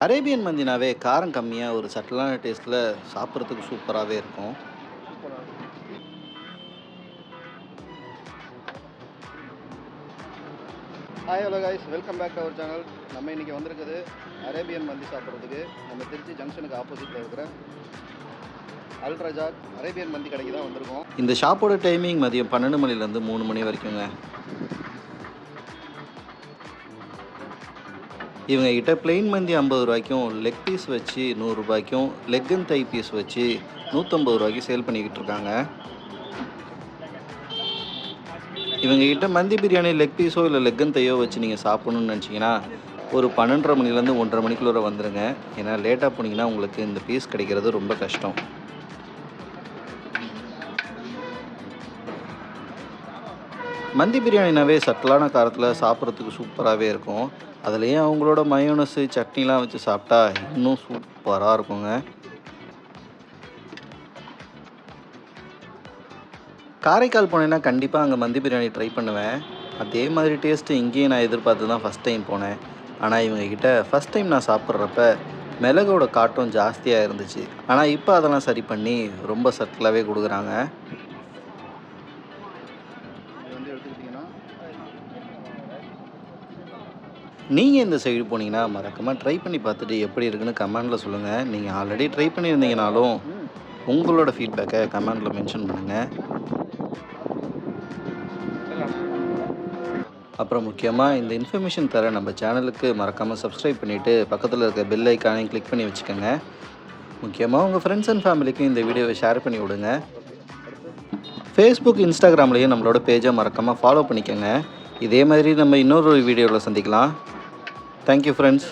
Arabian மந்தினாவே காரம் கம்மியா ஒரு சட்டிலான டேஸ்ட்ல சாப்பிட்றதுக்கு சூப்பராவே இருக்கும். Hi hello guys, welcome back to our channel. நம்ம இன்றைக்கி வந்திருக்குது அரேபியன் மந்தி சாப்பிட்றதுக்கு. நம்ம திருச்சி ஜங்ஷனுக்கு ஆப்போசிட்டில் இருக்கிற அல் ரஜாக் அரேபியன் மந்தி கடைக்கு தான் வந்திருக்கோம். இந்த ஷாப்போட டைமிங் மதியம் 12 மணிலேருந்து 3 மணி வரைக்குங்க. இவங்க கிட்ட பிளெயின் மந்தி 50 ரூபாய்க்கும், லெக் பீஸ் வச்சு 100 ரூபாய்க்கும், லெக் அண்ட் தை பீஸ் வச்சு 150 ரூபாய்க்கு சேல் பண்ணிக்கிட்டு இருக்காங்க. இவங்க கிட்ட மந்தி பிரியாணி லெக் பீஸோ இல்லை லெக் அண்ட் தையோ வச்சு நீங்கள் சாப்பிட்ணுன்னு நினச்சிங்கன்னா ஒரு 12:30 மணிலேருந்து 1:30 மணிக்குள்ளே வந்துடுங்க. ஏன்னா லேட்டாக போனீங்கன்னா உங்களுக்கு இந்த பீஸ் கிடைக்கிறது ரொம்ப கஷ்டம். மந்தி பிரியாணினாவே சட்டலான காரத்தில் சாப்பிட்றதுக்கு சூப்பராகவே இருக்கும். அதுலேயும் அவங்களோட மயோனஸு சட்னிலாம் வச்சு சாப்பிட்டா இன்னும் சூப்பராக இருக்குங்க. காரைக்கால் போனேன்னா கண்டிப்பாக அங்கே மந்தி பிரியாணி ட்ரை பண்ணுவேன். அதே மாதிரி டேஸ்ட்டு இங்கேயும் நான் எதிர்பார்த்து தான் ஃபஸ்ட் டைம் போனேன். ஆனால் இவங்கக்கிட்ட ஃபஸ்ட் டைம் நான் சாப்பிட்றப்ப மிளகோட காட்டும் ஜாஸ்தியாக இருந்துச்சு. ஆனால் இப்போ அதெல்லாம் சரி பண்ணி ரொம்ப சட்டிலாகவே கொடுக்குறாங்க. இது வந்து எடுத்துக்கிட்டிங்கன்னா நீங்கள் இந்த சைடு போனீங்கன்னா மறக்காமல் ட்ரை பண்ணி பார்த்துட்டு எப்படி இருக்குன்னு கமெண்டில் சொல்லுங்கள். நீங்கள் ஆல்ரெடி ட்ரை பண்ணியிருந்தீங்கனாலும் உங்களோட ஃபீட்பேக்கை கமெண்டில் மென்ஷன் பண்ணுங்கள். அப்புறம் முக்கியமாக இந்த இன்ஃபர்மேஷன் தர நம்ம சேனலுக்கு மறக்காமல் சப்ஸ்கிரைப் பண்ணிவிட்டு பக்கத்தில் இருக்க பெல் ஐக்கானையும் கிளிக் பண்ணி வச்சுக்கோங்க. முக்கியமாக உங்கள் ஃப்ரெண்ட்ஸ் அண்ட் ஃபேமிலிக்கும் இந்த வீடியோவை ஷேர் பண்ணி விடுங்க. ஃபேஸ்புக், இன்ஸ்டாகிராம்லேயும் நம்மளோட பேஜை மறக்காமல் ஃபாலோ பண்ணிக்கோங்க. இதே மாதிரி நம்ம இன்னொரு வீடியோவில் சந்திக்கலாம். Thank you friends.